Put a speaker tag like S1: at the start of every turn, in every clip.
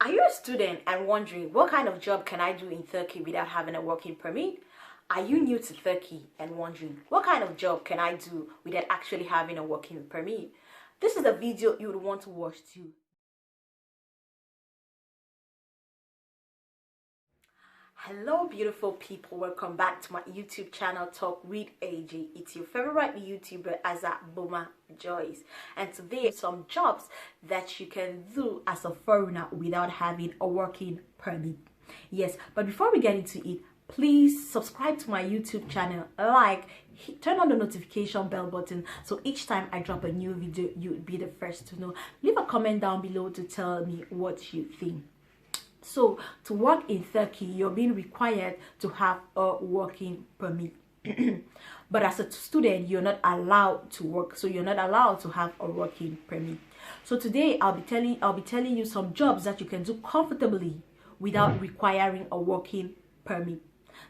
S1: Are you a student and wondering what kind of job can I do in Turkey without having a working permit? Are you new to Turkey and wondering what kind of job can I do without actually having a working permit? This is the video you would want to watch too. Hello beautiful people, welcome back to my YouTube channel Talk with AJ. It's your favorite YouTuber Azah Joyce, and today some jobs that you can do as a foreigner without having a working permit. Yes, but before we get into it, please subscribe to my YouTube channel, turn on the notification bell button so each time I drop a new video you'll be the first to know. Leave a comment down below to tell me what you think. So to work in Turkey, you're being required to have a working permit. But as a student, you're not allowed to work, so you're not allowed to have a working permit. So today I'll be telling you some jobs that you can do comfortably without requiring a working permit.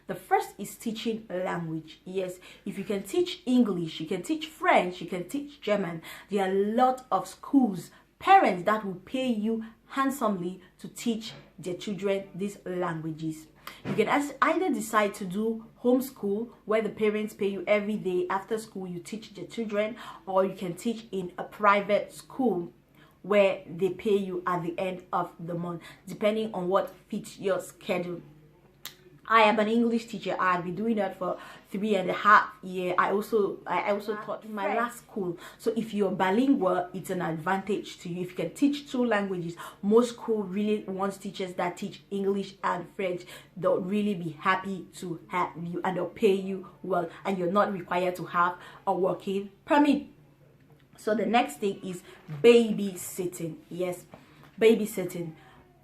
S1: The first is teaching language. Yes, if you can teach English, you can teach French, you can teach German. There are a lot of schools, parents that will pay you handsomely to teach their children these languages. You can either decide to do homeschool, where the parents pay you every day after school, you teach their children, or you can teach in a private school where they pay you at the end of the month, depending on what fits your schedule. I am an English teacher. I've been doing that for 3.5 years. I also taught in my last school. So if you're bilingual, it's an advantage to you. If you can teach 2 languages, most school really wants teachers that teach English and French. They'll really be happy to have you and they'll pay you well, and you're not required to have a working permit. So the next thing is babysitting. Yes, babysitting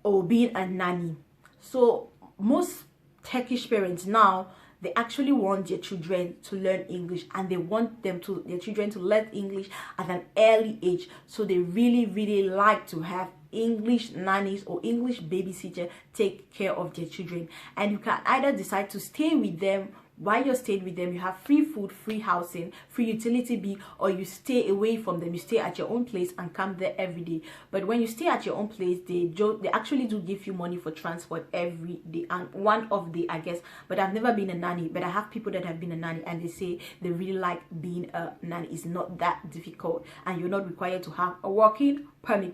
S1: or being a nanny. So most Turkish parents now, they actually want their children to learn English, and they want their children to learn English at an early age. So they really like to have English nannies or English babysitter take care of their children. And you can either decide to stay with them. While you're staying with them, you have free food, free housing, free utility bill, or you stay away from them. You stay at your own place and come there every day. But when you stay at your own place, they actually do give you money for transport every day, and one off day, I guess. But I've never been a nanny, but I have people that have been a nanny, and they say they really like being a nanny. It's not that difficult, and you're not required to have a working permit.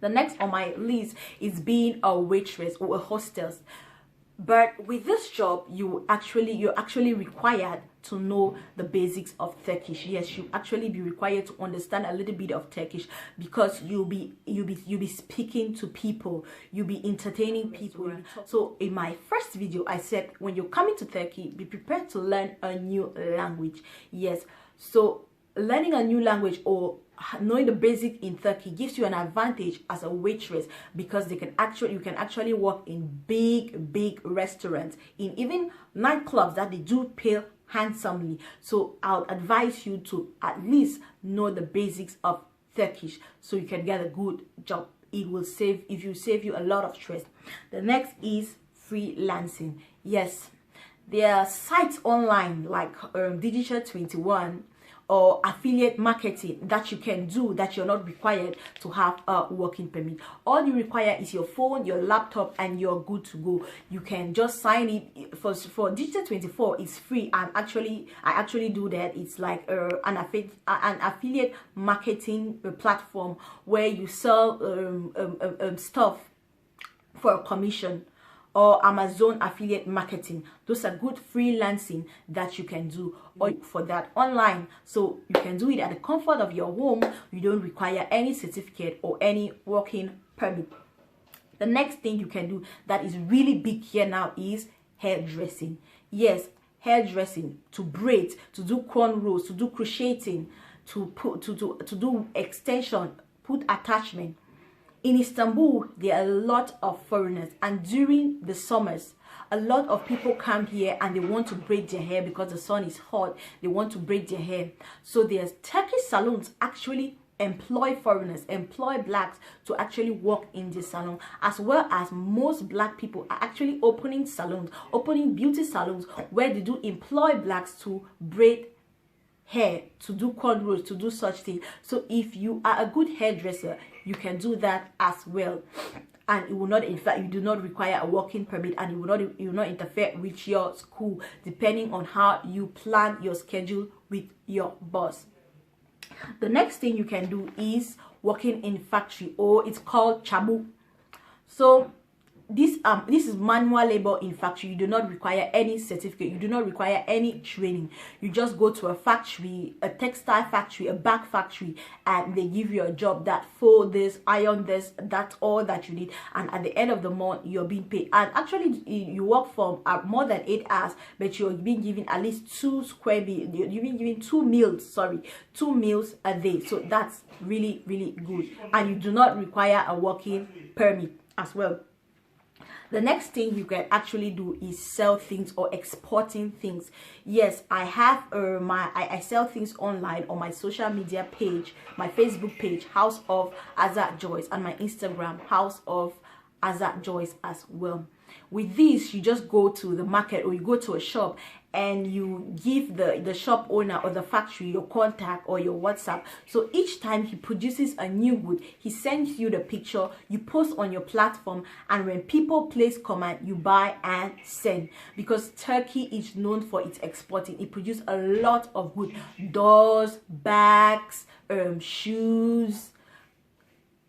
S1: The next on my list is being a waitress or a hostess. But with this job, you're actually required to know the basics of Turkish. Yes, you actually be required to understand a little bit of Turkish, because you'll be speaking to people, you'll be entertaining people. So in my first video, I said when you're coming to Turkey, be prepared to learn a new language. Yes, so learning a new language or knowing the basic in Turkey gives you an advantage as a waitress, because you can actually work in big restaurants, in even nightclubs that they do pay handsomely. So I'll advise you to at least know the basics of Turkish so you can get a good job. It will save you a lot of stress. The next is freelancing. Yes, there are sites online like Digital 21 or affiliate marketing that you can do, that you're not required to have a working permit. All you require is your phone, your laptop, and you're good to go. You can just sign it. For Digital 24, it's free. I actually do that. It's like an affiliate marketing platform where you sell stuff for a commission, or Amazon affiliate marketing. Those are good freelancing that you can do for that online. So you can do it at the comfort of your home. You don't require any certificate or any working permit. The next thing you can do that is really big here now is hairdressing. Yes, hairdressing, to braid, to do cornrows, to do crocheting, to do extension, put attachment. In Istanbul, there are a lot of foreigners, and during the summers, a lot of people come here and they want to braid their hair because the sun is hot. They want to braid their hair. So there's Turkish salons actually employ foreigners, employ blacks to actually work in the salon, as well as most black people are actually opening salons, opening beauty salons where they do employ blacks to braid hair, to do cornrows, to do such things. So if you are a good hairdresser, you can do that as well. and it will not, in fact, you do not require a working permit, and it will not interfere with your school, depending on how you plan your schedule with your boss. The next thing you can do is working in factory, or it's called chabu. So this is manual labor in factory. You do not require any certificate, you do not require any training. You just go to a factory, a textile factory, a bag factory, and they give you a job that fold this, iron this, that's all that you need, and at the end of the month you're being paid. And actually you work for more than 8 hours, but you're being given at least 2 square meals. You've been given 2 meals, sorry, 2 meals a day. So that's really, really good, and you do not require a working permit as well. The next thing you can actually do is sell things or exporting things. Yes, I have I sell things online on my social media page, my Facebook page, House of Azah Joyce, and my Instagram, House of Azah Joyce as well. With this, you just go to the market, or you go to a shop, and you give the shop owner or the factory your contact or your WhatsApp. So each time he produces a new good, he sends you the picture, you post on your platform, and when people place command, you buy and send. Because Turkey is known for its exporting. It produces a lot of good: doors, bags, shoes,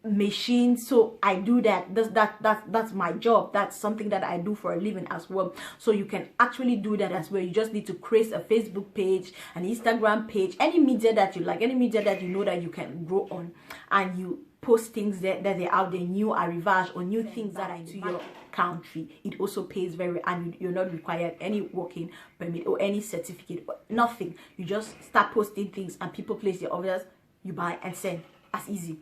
S1: machines. So I do that. That's my job. That's something that I do for a living as well. So you can actually do that as well. You just need to create a Facebook page, an Instagram page, any media that you like, any media that you know that you can grow on, and you post things that they're out there, new arrivage or new things that are into your country. It also pays very, and you're not required any working permit or any certificate or nothing. You just start posting things, and people place their orders, you buy and send. As easy.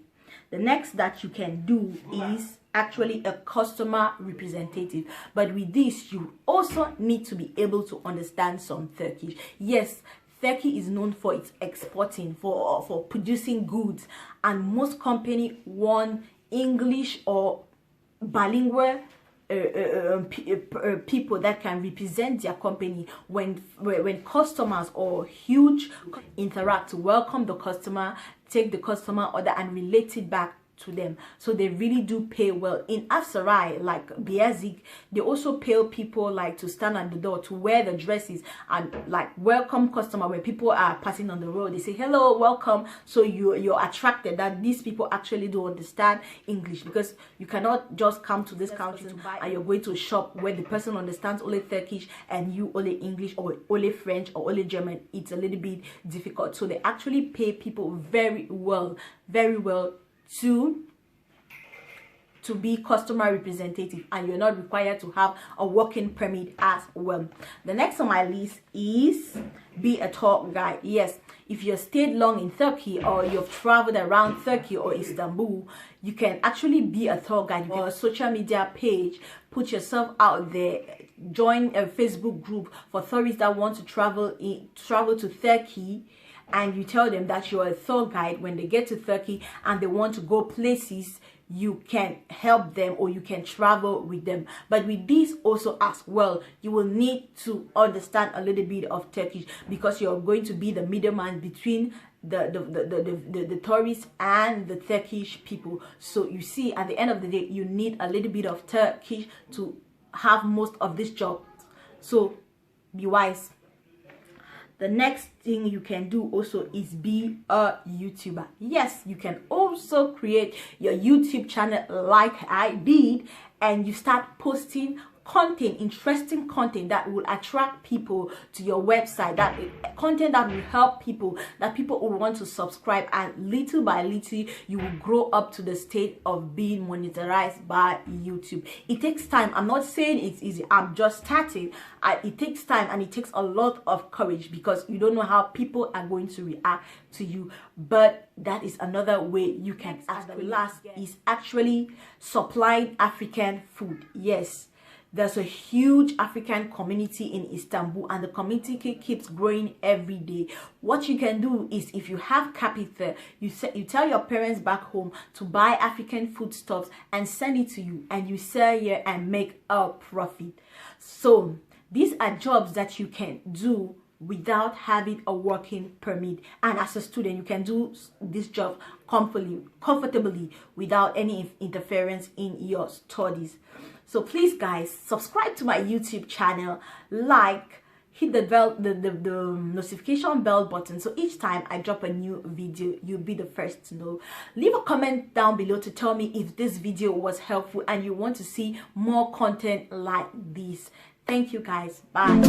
S1: The next that you can do is actually a customer representative. But with this, you also need to be able to understand some Turkish. Yes, Turkey is known for its exporting, for producing goods, and most companies want English or bilingual people that can represent their company when customers or huge interact to welcome the customer, take the customer order, and relate it back to them. So they really do pay well. In Afsarai, like Babysitting, they also pay people like to stand at the door, to wear the dresses, and like welcome customer. When people are passing on the road, they say hello, welcome. So you're attracted that these people actually do understand English, because you cannot just come to this country to buy and you're going to a shop where the person understands only Turkish and you only English or only French or only German. It's a little bit difficult. So they actually pay people very well to be customer representative, and you're not required to have a working permit as well. The next on my list is be a tour guide. Yes, if you've stayed long in Turkey, or you've traveled around Turkey or Istanbul, you can actually be a tour guide. You can a social media page, put yourself out there, join a Facebook group for tourists that want to travel to Turkey, and you tell them that you're a tour guide. When they get to Turkey and they want to go places, you can help them, or you can travel with them. But with this also as well, you will need to understand a little bit of Turkish, because you're going to be the middleman between the tourists and the Turkish people. So you see, at the end of the day, you need a little bit of Turkish to have most of this job. So be wise. The next thing you can do also is be a YouTuber. Yes, you can also create your YouTube channel like I did, and you start posting content, interesting content that will attract people to your website, that content that will help people, that people will want to subscribe, and little by little you will grow up to the state of being monetized by YouTube. It takes time. I'm not saying it's easy. I'm just starting. It takes time, and it takes a lot of courage, because you don't know how people are going to react to you. But that is another way you can ask. The last is actually supplying African food. Yes, there's a huge African community in Istanbul, and the community keeps growing every day. What you can do is, if you have capital, you tell your parents back home to buy African foodstuffs and send it to you, and you sell here and make a profit. So these are jobs that you can do without having a working permit. And as a student, you can do this job comfortably without any interference in your studies. So please guys, subscribe to my YouTube channel, like, hit the bell, the notification bell button, so each time I drop a new video you'll be the first to know. Leave a comment down below to tell me if this video was helpful and you want to see more content like this. Thank you guys. Bye.